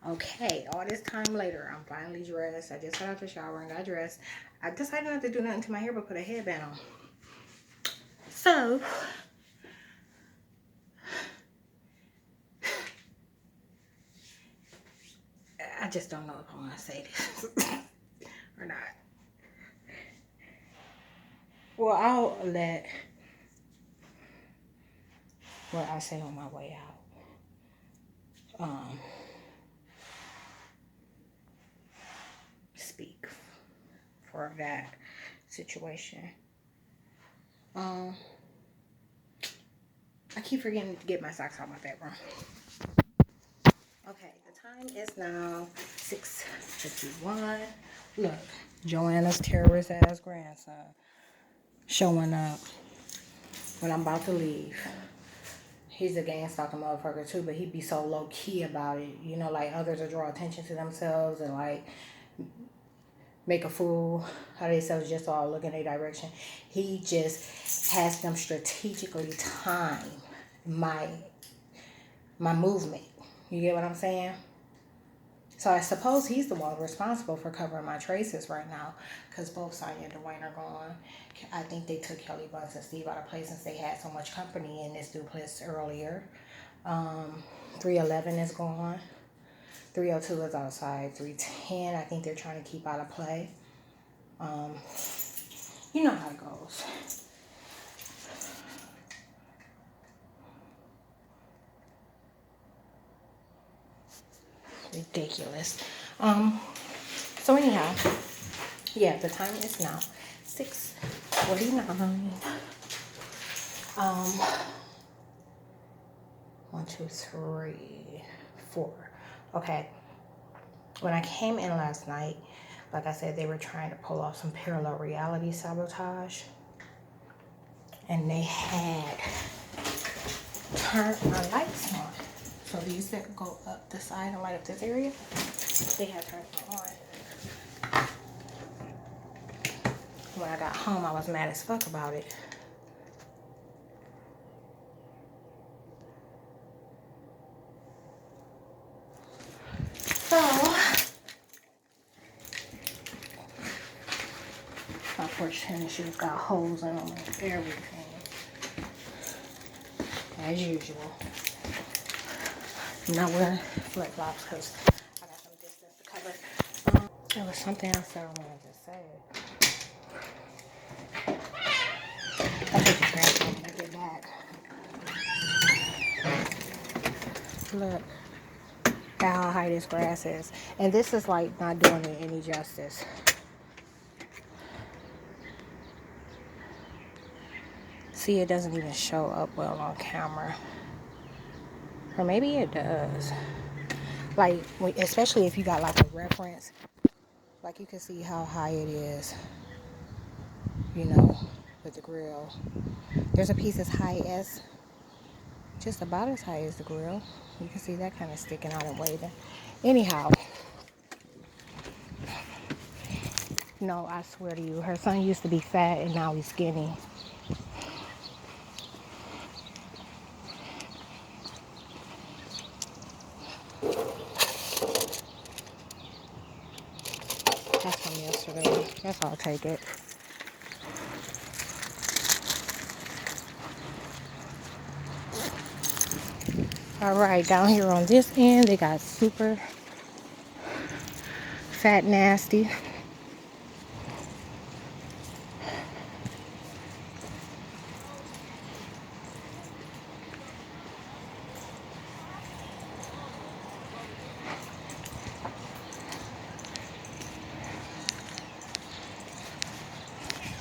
Okay, all this time later, I'm finally dressed. I just got out the shower and got dressed. I decided not to do nothing to my hair but put a headband on. So, I just don't know if I want to say this or not. Well, I'll let what I say on my way out speak for that situation. I keep forgetting to get my socks out of my bedroom. Okay, the time is now 6:51. Look, Joanna's terrorist ass grandson showing up when I'm about to leave. He's a gang stalker motherfucker too, but he be so low key about it. You know, like others will draw attention to themselves and like make a fool out of themselves just all look in their direction. He just has them strategically time my movement. You get what I'm saying? So I suppose he's the one responsible for covering my traces right now, because both Sonya and Dwayne are gone. I think they took Kelly Buns and Steve out of place since they had so much company in this duplex earlier. 311 is gone. 302 is outside. 310, I think they're trying to keep out of play. You know how it goes. Ridiculous. So anyhow, yeah, the time is now 6:49. 1, 2, 3, 4. Okay. When I came in last night, like I said, they were trying to pull off some parallel reality sabotage. And they had turned our lights on. So these that go up the side and light up this area, they had turned them on. When I got home, I was mad as fuck about it. So, my porch tennis shoes got holes in them and everything. As usual. I'm not wearing flip-flops because I got some distance to cover. There was something else that I wanted to say. I think it's bad when I get back. Look at how high this grass is. And this is like not doing it any justice. See, it doesn't even show up well on camera. Or maybe it does. Like, especially if you got like a reference. Like you can see how high it is. You know, with the grill. There's a piece as high as, just about as high as the grill. You can see that kind of sticking out and waving. Anyhow. No, I swear to you, her son used to be fat and now he's skinny. That's from yesterday. Guess I'll take it. Alright, down here on this end, they got super fat nasty.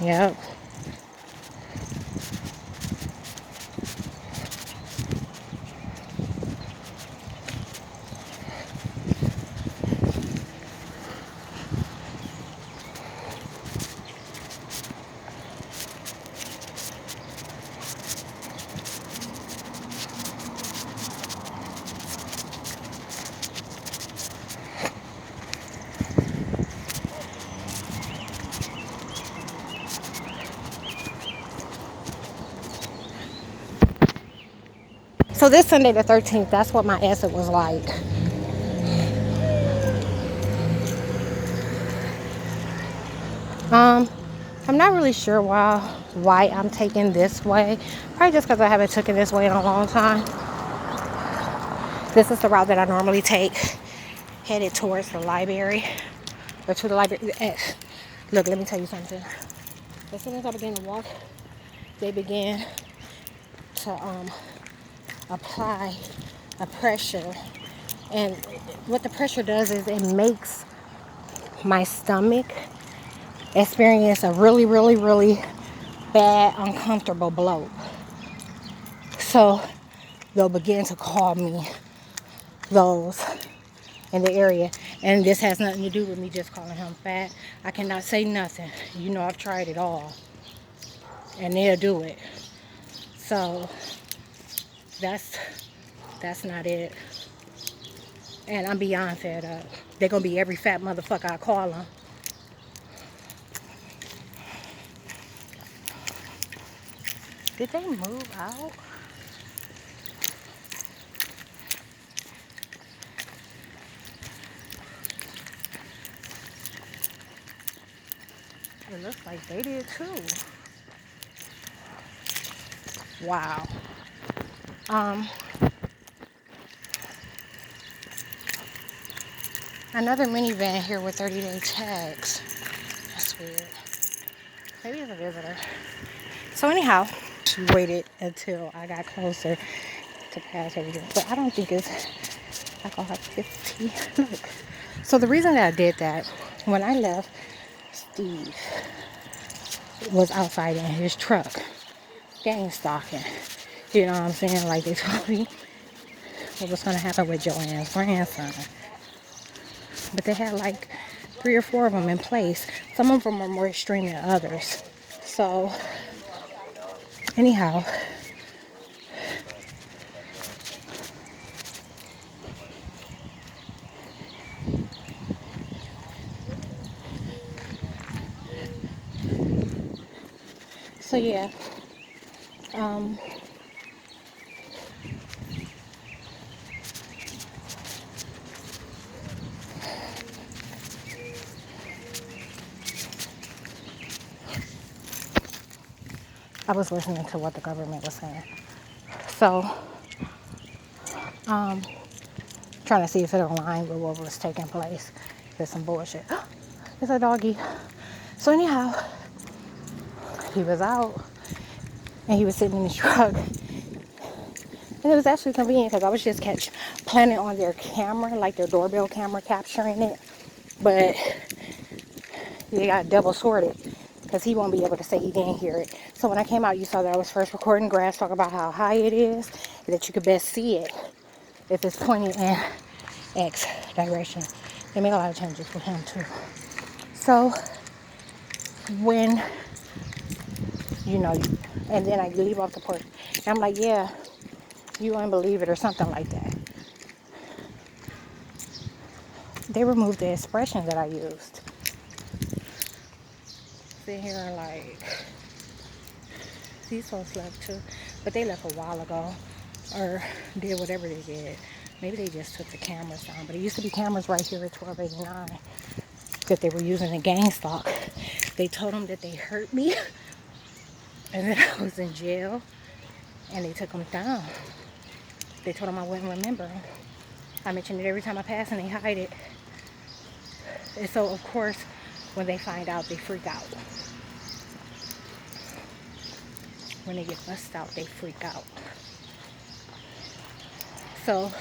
Yep. So this Sunday the 13th, that's what my acid was like. I'm not really sure why I'm taking this way. Probably just because I haven't taken this way in a long time. This is the route that I normally take, headed towards the library, or to the library. Look, let me tell you something. As soon as I began to walk, they began to apply a pressure, and what the pressure does is it makes my stomach experience a really, really, really bad, uncomfortable bloat. So they'll begin to call me those in the area, and this has nothing to do with me just calling him fat. I cannot say nothing. You know, I've tried it all, and they'll do it. So that's not it. And I'm beyond fed up. They're gonna be every fat motherfucker I call them. Did they move out? It looks like they did too. Wow. Another minivan here with 30-day tags. That's weird. Maybe it's a visitor. So anyhow, she waited until I got closer to pass everything. But I don't think it's like 50. Look. So the reason that I did that, when I left, Steve was outside in his truck, gang stalking. You know what I'm saying? Like they told me what was going to happen with Joanne's grandson. But they had like 3 or 4 of them in place. Some of them are more extreme than others. So, anyhow, so yeah, I was listening to what the government was saying. So, trying to see if it aligned with what was taking place. There's some bullshit. It's a doggy. So anyhow, he was out and he was sitting in his truck. And it was actually convenient because I was just planning on their camera, like their doorbell camera, capturing it. But they got double sorted because he won't be able to say he didn't hear it. So when I came out, you saw that I was first recording Grass talk about how high it is, and that you could best see it if it's pointing in X direction. They made a lot of changes with him too. So when, and then I leave off the porch, and I'm like, yeah, you wouldn't believe it, or something like that. They removed the expression that I used. Sit here and like, these folks left too, but they left a while ago, or did whatever they did. Maybe they just took the cameras down, but it used to be cameras right here at 1289 that they were using in gang stalk. They told them that they hurt me and that I was in jail, and they took them down. They told them I wouldn't remember. I mentioned it every time I pass, and they hide it. And so, of course, when they find out, they freak out. When they get bust out, they freak out. So,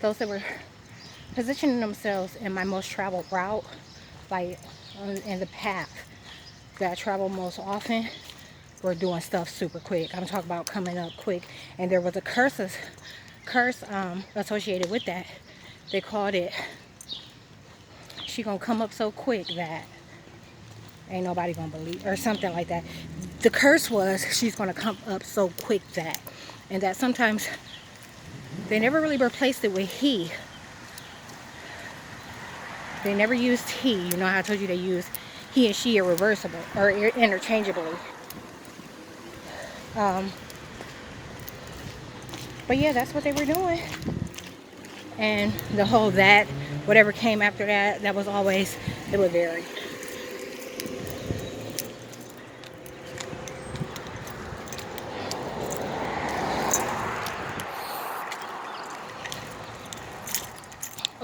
those that were positioning themselves in my most traveled route, like in the path that I travel most often, were doing stuff super quick. I'm talking about coming up quick. And there was a curse associated with that. They called it, she gonna come up so quick that ain't nobody gonna believe, or something like that. The curse was, she's gonna come up so quick that, and that sometimes they never really replaced it with he. They never used he. You know how I told you they use he and she are reversible or interchangeably. But yeah, that's what they were doing. And the whole that, whatever came after that, that was always, it would vary.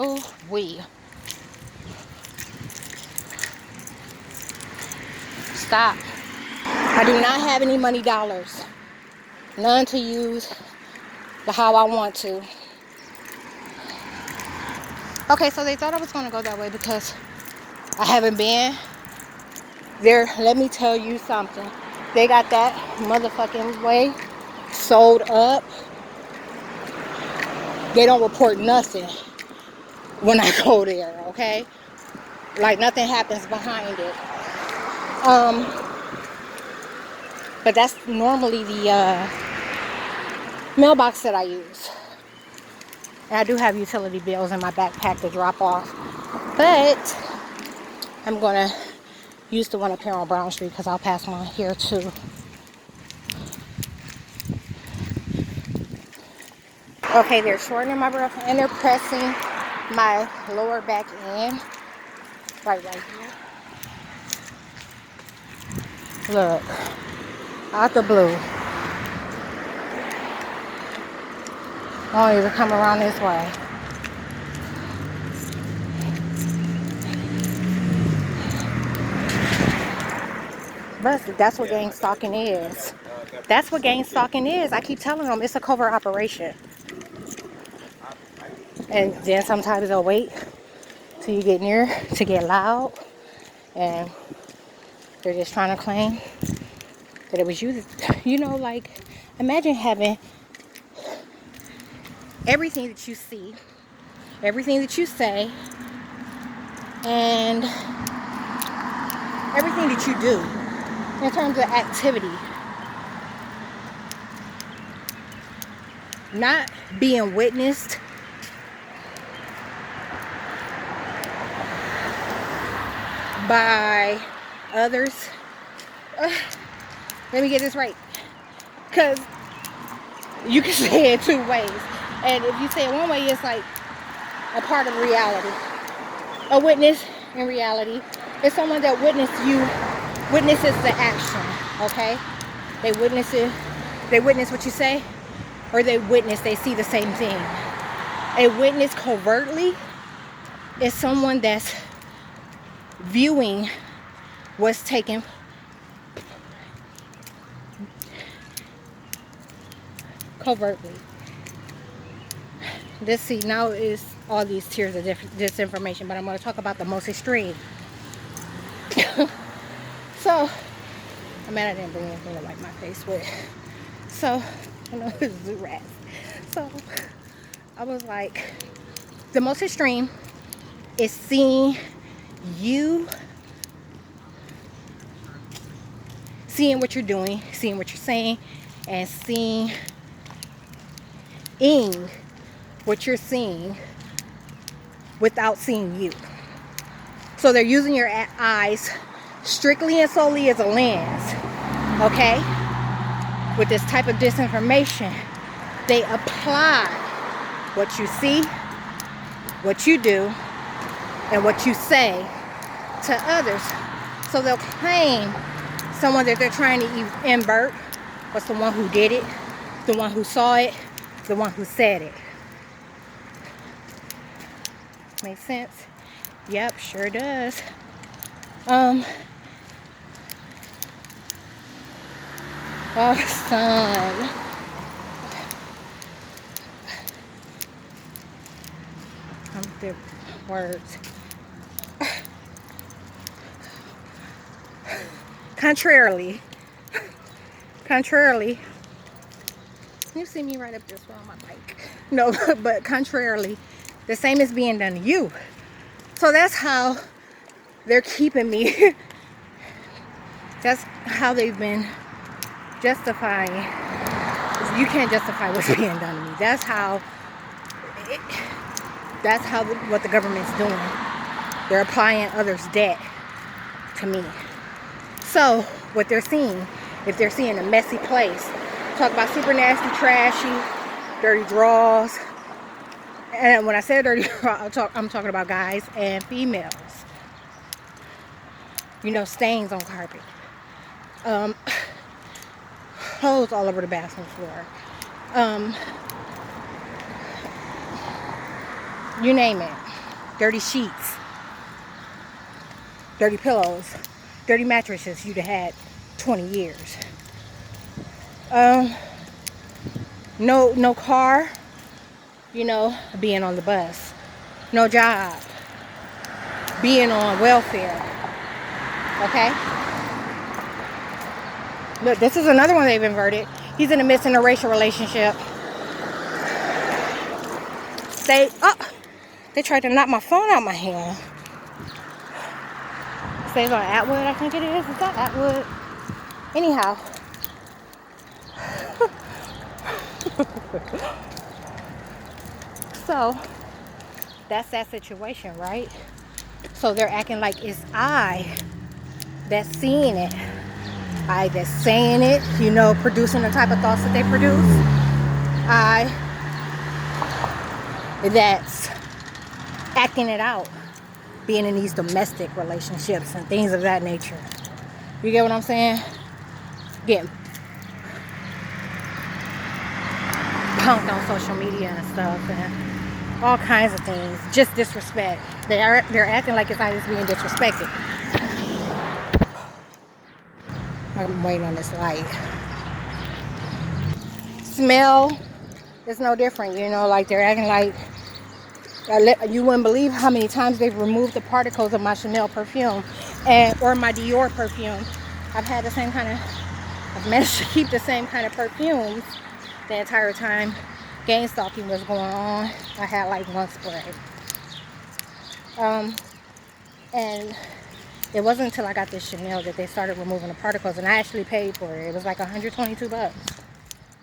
Oh, stop. I do not have any money dollars. None to use the how I want to. Okay, so they thought I was going to go that way because I haven't been there. Let me tell you something. They got that motherfucking way sold up. They don't report nothing when I go there, okay? Like nothing happens behind it. But that's normally the mailbox that I use. And I do have utility bills in my backpack to drop off. But I'm gonna use the one up here on Brown Street because I'll pass one here too. Okay, they're shortening my breath and they're pressing my lower back in. Right here. Look, out the blue. Oh, you come around this way. But that's what gang stalking is. That's what gang stalking is. I keep telling them it's a covert operation. And then sometimes they'll wait till you get near to get loud. And they're just trying to claim that it was you. You know, like, imagine having everything that you see, everything that you say, and everything that you do in terms of activity not being witnessed by others. Let me get this right, because you can say it two ways, and if you say it one way, it's like a part of reality. A witness in reality is someone that witnesses the action. Okay, they witness what you say, or they see the same thing. A witness covertly is someone that's viewing what's taking covertly. This, see, now is all these tiers of disinformation, but I'm going to talk about the most extreme. So, I mean, I didn't bring anything to wipe my face with. So, I know this is rats. So, I was like, the most extreme is seeing what you're doing, seeing what you're saying, and seeing what you're seeing without seeing you. So they're using your eyes strictly and solely as a lens, okay? With this type of disinformation, they apply what you see, what you do, and what you say to others. So they'll claim someone that they're trying to invert was the one who did it, the one who saw it, the one who said it. Make sense? Yep, sure does. Oh, son. The words. Contrarily, you see me right up this way on my bike. No, but contrarily, the same is being done to you. So that's how they're keeping me. That's how they've been justifying. You can't justify what's being done to me. That's what the government's doing. They're applying others' debt to me. So what they're seeing, if they're seeing a messy place, talk about super nasty, trashy, dirty drawers. And when I say dirty draw, I'm talking about guys and females. You know, stains on carpet. Clothes all over the bathroom floor. You name it. dirty sheets, dirty pillows, dirty mattresses you'd have had 20 years. No car, you know, being on the bus. No job, being on welfare. Okay? Look, this is another one they've inverted. He's in the midst of a racial relationship. They tried to knock my phone out of my hand. Stays on Atwood, I think it is. Is that Atwood? Anyhow. So, that's that situation, right? So they're acting like it's I that's seeing it. I that's saying it, you know, producing the type of thoughts that they produce. I that's acting it out, being in these domestic relationships and things of that nature. You get what I'm saying? Getting punked on social media and stuff and all kinds of things. Just disrespect. They're acting like it's not being disrespected. I'm waiting on this light. Smell is no different, you know, like they're acting like you wouldn't believe how many times they've removed the particles of my Chanel perfume or my Dior perfume. I've managed to keep the same kind of perfumes the entire time gang stalking was going on. I had like one spray. And it wasn't until I got this Chanel that they started removing the particles, and I actually paid for it. It was like $122.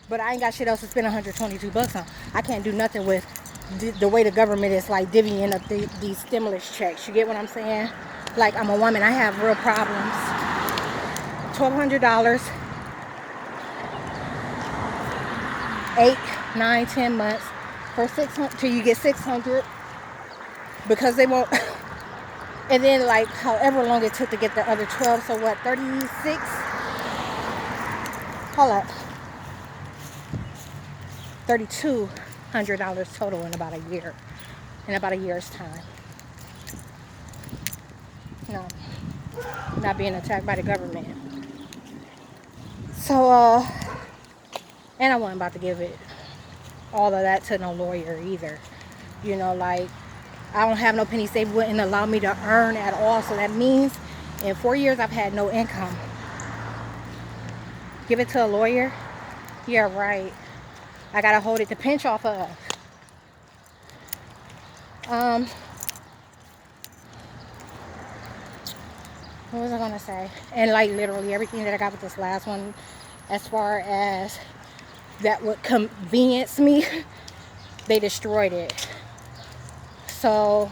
But I ain't got shit else to spend $122 on. I can't do nothing with the way the government is like divvying up these stimulus checks. You get what I'm saying? Like, I'm a woman. I have real problems. $1,200, 8, 9, 10 months for 600 till you get 600 because they won't. And then like however long it took to get the other 12. So what? 36. Hold up. $3,200 total in about a year. In about a year's time. No. Not being attacked by the government. So, and I wasn't about to give it all of that to no lawyer either. You know, like, I don't have no pennies. They wouldn't allow me to earn at all. So that means in 4 years I've had no income. Give it to a lawyer? Yeah, right. I gotta hold it to pinch off of. What was I gonna say? And like literally everything that I got with this last one, as far as that would convenience me, they destroyed it. So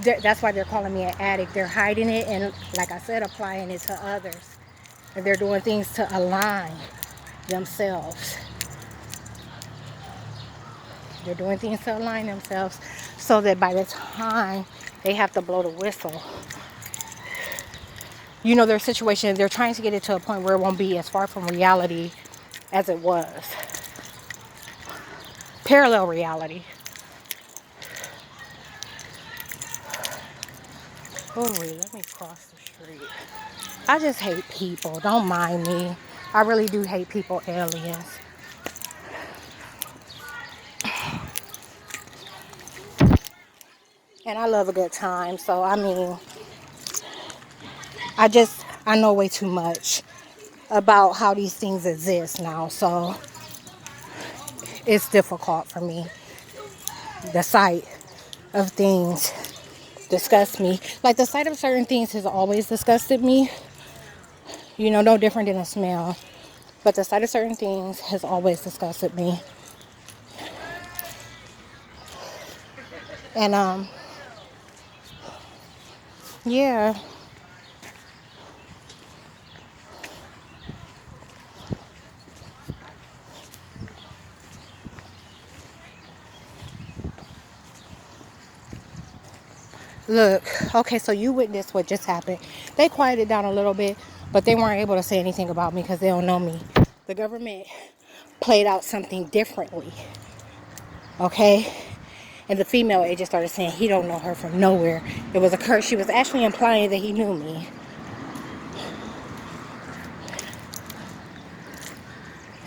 that's why they're calling me an addict. They're hiding it and, like I said, applying it to others. And they're doing things to align themselves. They're doing things to align themselves so that by the time they have to blow the whistle, you know, their situation, they're trying to get it to a point where it won't be as far from reality as it was. Parallel reality. Oh, let me cross the street. I just hate people. Don't mind me. I really do hate people, aliens. And I love a good time. So, I mean, I know way too much about how these things exist now. So, it's difficult for me. The sight of things disgust me. Like, the sight of certain things has always disgusted me. You know, no different than a smell. But the sight of certain things has always disgusted me. And, yeah. Look, okay, so you witnessed what just happened. They quieted down a little bit, but they weren't able to say anything about me because they don't know me. The government played out something differently, okay? And the female agent started saying he don't know her from nowhere. It was a curse. She was actually implying that he knew me.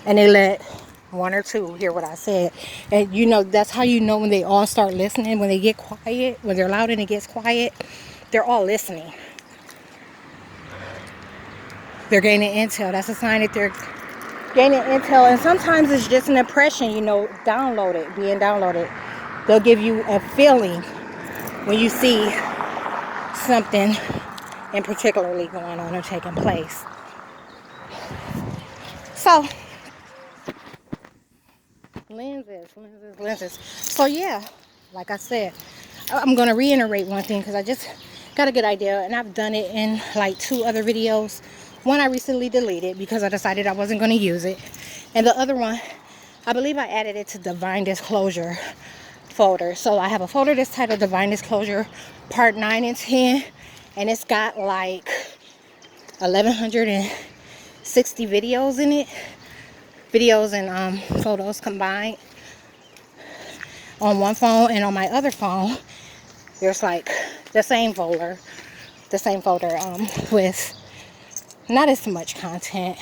And they let one or two hear what I said. And you know, that's how you know when they all start listening. When they get quiet, when they're loud and it gets quiet, they're all listening. They're gaining intel. That's a sign that they're gaining intel. And sometimes it's just an impression, you know, being downloaded. They'll give you a feeling when you see something in particularly going on or taking place. So, lenses. So yeah, like I said, I'm going to reiterate one thing because I just got a good idea, and I've done it in like 2 other videos. One I recently deleted because I decided I wasn't going to use it. And the other one, I believe I added it to Divine Disclosure folder. So I have a folder that's titled Divine Disclosure Part 9 and 10. And it's got like 1,160 videos in it. Videos and photos combined on one phone. And on my other phone, there's like the same folder with not as much content.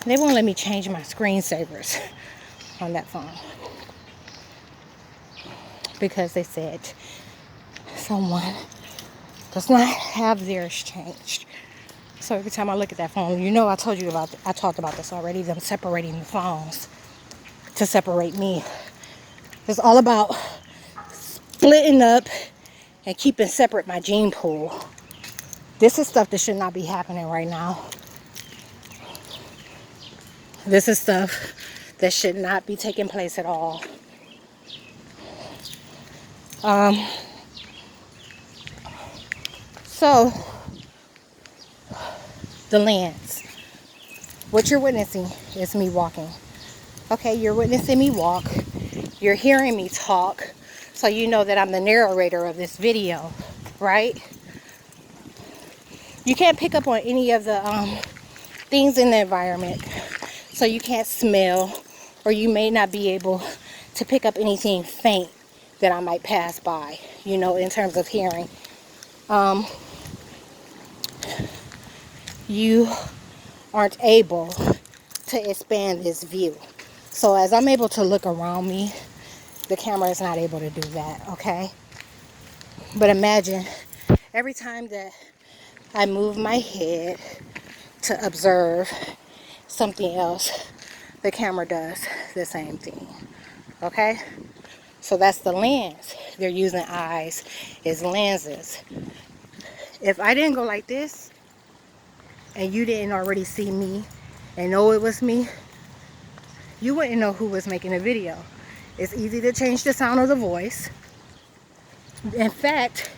They won't let me change my screensavers on that phone because they said someone does not have theirs changed. So every time I look at that phone, you know, I talked about this already, them separating the phones to separate me. It's all about splitting up and keeping separate my gene pool. This is stuff that should not be happening right now. This is stuff that should not be taking place at all. So, the lens. What you're witnessing is me walking. Okay, you're witnessing me walk. You're hearing me talk. So you know that I'm the narrator of this video, right? You can't pick up on any of the things in the environment. So you can't smell, or you may not be able to pick up anything faint that I might pass by, you know, in terms of hearing. You aren't able to expand this view. So as I'm able to look around me, the camera is not able to do that, okay? But imagine every time that I move my head to observe something else, the camera does the same thing, okay? So that's the lens. They're using eyes as lenses. If I didn't go like this, and you didn't already see me and know it was me, you wouldn't know who was making the video. It's easy to change the sound of the voice. In fact,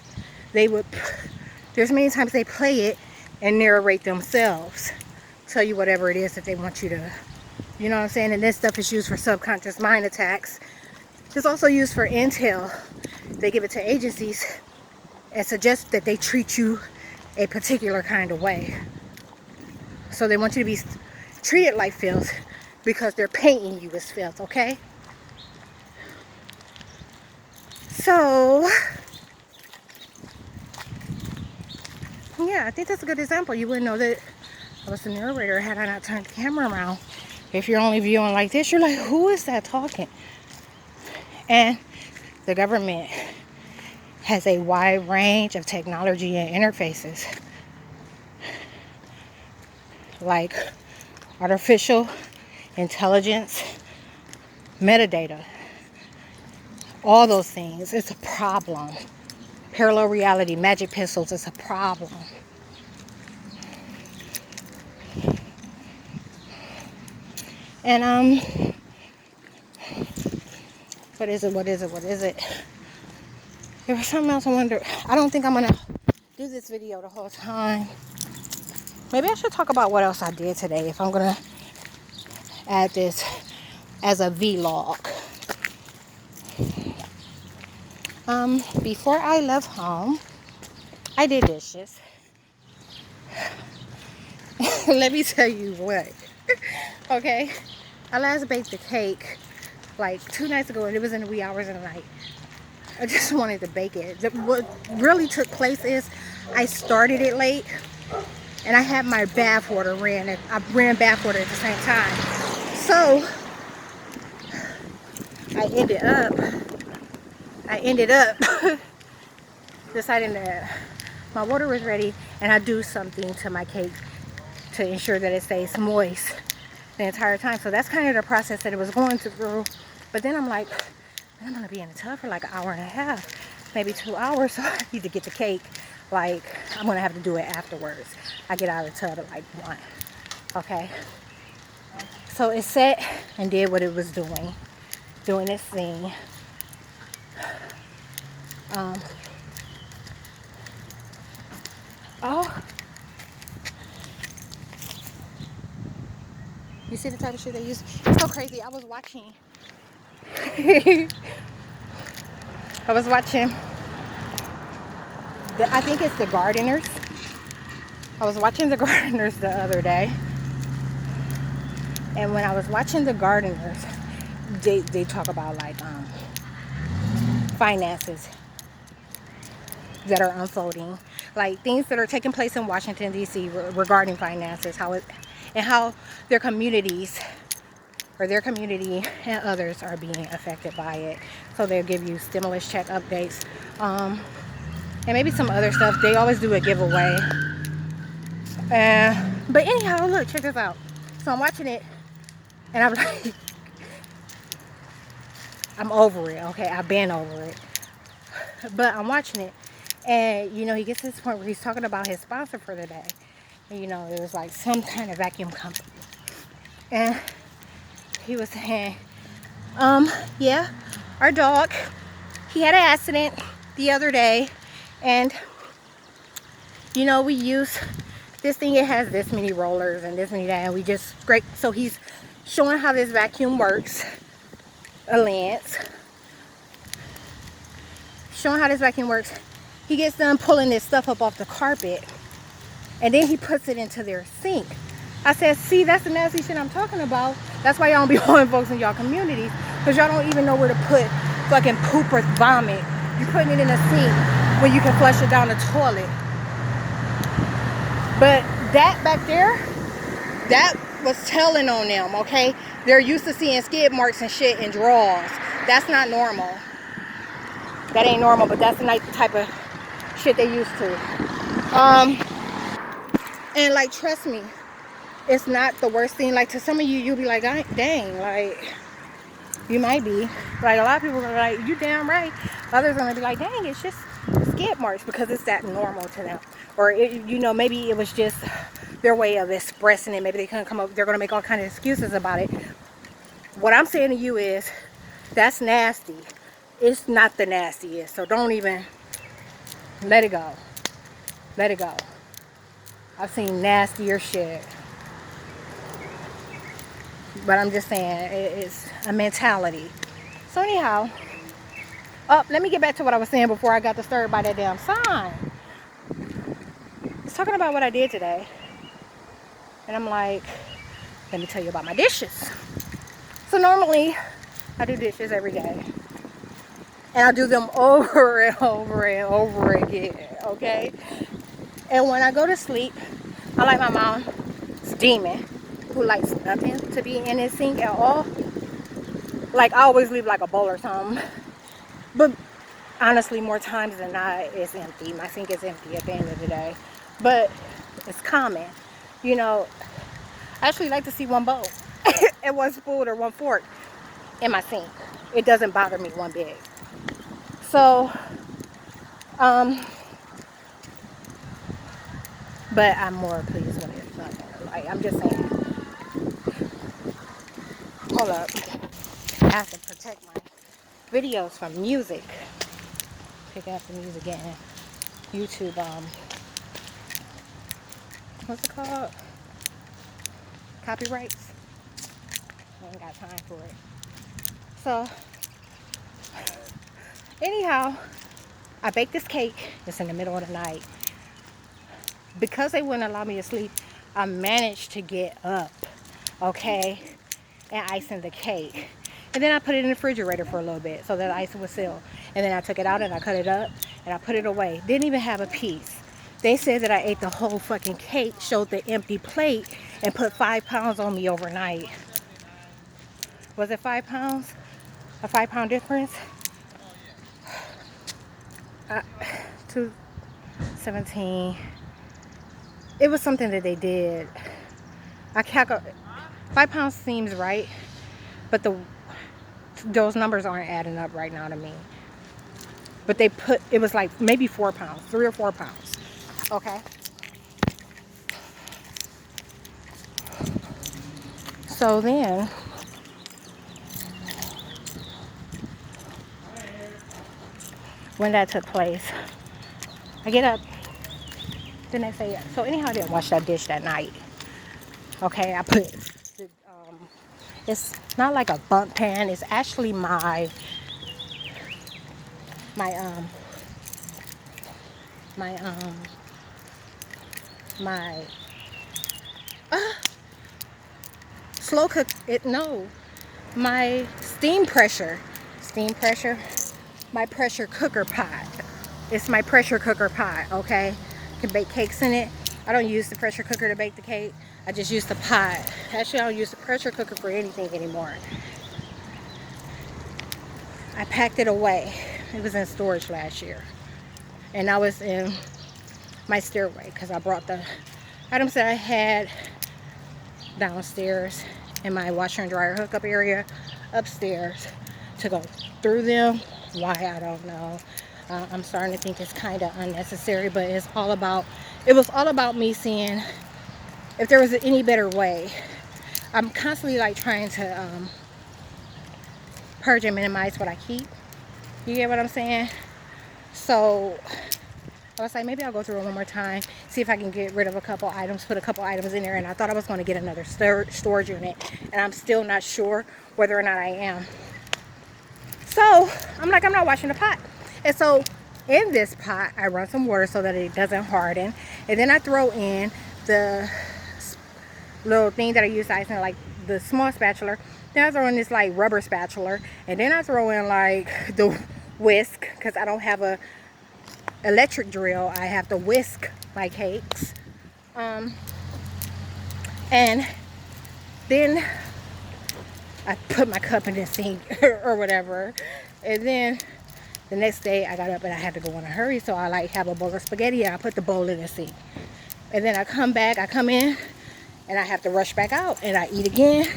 there's many times they play it and narrate themselves. Tell you whatever it is that they want you to, you know what I'm saying? And this stuff is used for subconscious mind attacks. It's also used for intel. They give it to agencies and suggest that they treat you a particular kind of way. So they want you to be treated like filth because they're painting you as filth, okay? So, yeah, I think that's a good example. You wouldn't know that I was the narrator had I not turned the camera around. If you're only viewing like this, you're like, who is that talking? And the government has a wide range of technology and interfaces, like artificial intelligence, metadata, all those things. It's a problem. Parallel reality, magic pistols, it's a problem. And what is it? There was something else I wonder. I don't think I'm gonna do this video the whole time. Maybe I should talk about what else I did today if I'm gonna add this as a vlog. Before I left home, I did dishes. Let me tell you what. Okay, I last baked the cake like 2 nights ago, and it was in the wee hours of the night. I just wanted to bake it. What really took place is I started it late, and I had my bath water ran. I ran bath water at the same time. So I ended up deciding that my water was ready, and I do something to my cake to ensure that it stays moist the entire time. So that's kind of the process that it was going through. But then I'm like, I'm gonna be in the tub for like an hour and a half, maybe 2 hours. So I need to get the cake. Like, I'm gonna have to do it afterwards. I get out of the tub at like 1. Okay. So it set and did what it was doing its thing. Oh, you see the type of shit they use? It's so crazy. I was watching. I think it's the gardeners. I was watching the gardeners the other day. And when I was watching the gardeners, they talk about like finances that are unfolding, like things that are taking place in Washington D.C. regarding finances, how their communities or their community and others are being affected by it. So they'll give you stimulus check updates, and maybe some other stuff. They always do a giveaway. But anyhow, look, check this out. So I'm watching it, and I'm like, I'm over it. Okay, I've been over it, but I'm watching it, and you know, he gets to this point where he's talking about his sponsor for the day. And, you know, it was like some kind of vacuum company, and he was saying, yeah, our dog, he had an accident the other day, and you know, we use this thing, it has this many rollers and this many that, and we just scrape. So he's showing how this vacuum works, a lens, showing how this vacuum works. He gets done pulling this stuff up off the carpet, and then he puts it into their sink. I said, see, that's the nasty shit I'm talking about. That's why y'all don't be holding folks in y'all communities, because y'all don't even know where to put fucking poop or vomit. You're putting it in a sink when you can flush it down the toilet. But that back there, that was telling on them, okay? They're used to seeing skid marks and shit in drawers. That's not normal. That ain't normal, but that's the type of shit they used to. And like, trust me, it's not the worst thing. Like, to some of you, you'll be like, dang, like, you might be. Like, a lot of people are like, you damn right. Others are gonna be like, dang, it's just skid marks, because it's that normal to them. Or, you know, maybe it was just their way of expressing it. Maybe they couldn't come up, they're gonna make all kinds of excuses about it. What I'm saying to you is, that's nasty. It's not the nastiest, so don't even, let it go. Let it go. I've seen nastier shit. But I'm just saying, it's a mentality. So anyhow, let me get back to what I was saying before I got disturbed by that damn sign. I was talking about what I did today. And I'm like, let me tell you about my dishes. So normally, I do dishes every day. And I do them over and over and over again, okay? And when I go to sleep, I like my mom's demon, who likes nothing to be in his sink at all. Like, I always leave like a bowl or something. But honestly, more times than not, it's empty. My sink is empty at the end of the day. But it's common. You know, I actually like to see one bowl and one spoon or one fork in my sink. It doesn't bother me one bit. So, but I'm more pleased when it's not there. Like, I'm just saying. Hold up. I have to protect my videos from music. Pick up the music again. YouTube, what's it called? Copyrights. I ain't got time for it. So, anyhow, I baked this cake. It's in the middle of the night. Because they wouldn't allow me to sleep, I managed to get up, okay, and icing the cake. And then I put it in the refrigerator for a little bit so that the ice would seal. And then I took it out and I cut it up and I put it away. Didn't even have a piece. They said that I ate the whole fucking cake, showed the empty plate, and put 5 pounds on me overnight. Was it 5 pounds? A 5-pound difference? 217. It was something that they did. I calculate 5 pounds seems right, but those numbers aren't adding up right now to me. But they put, it was like maybe 4 pounds, 3 or 4 pounds. Okay. So then, when that took place, I get up the next day. So anyhow, I didn't wash that dish that night. Okay, I put, it's not like a bunk pan. It's actually my slow cook it. No, my steam pressure, my pressure cooker pot. It's my pressure cooker pot. Okay, you can bake cakes in it. I don't use the pressure cooker to bake the cake. I just use the pot. Actually, I don't use the pressure cooker for anything anymore. I packed it away. It was in storage last year. And I was in my stairway because I brought the items that I had downstairs in my washer and dryer hookup area upstairs to go through them. Why, I don't know. I'm starting to think it's kind of unnecessary, but it was all about me seeing if there was any better way. I'm constantly like trying to purge and minimize what I keep. You get what I'm saying? So I was like, maybe I'll go through it one more time, see if I can get rid of a couple items, put a couple items in there. And I thought I was going to get another storage unit, and I'm still not sure whether or not I am. So I'm like, I'm not washing the pot. And so in this pot, I run some water so that it doesn't harden. And then I throw in the little thing that I use to ice in, like the small spatula. Then I throw in this like rubber spatula. And then I throw in like the whisk, because I don't have a electric drill. I have to whisk my cakes. And then I put my cup in the sink or whatever. And then the next day I got up and I had to go in a hurry, so I like have a bowl of spaghetti and I put the bowl in the sink. And then I come in and I have to rush back out and I eat again.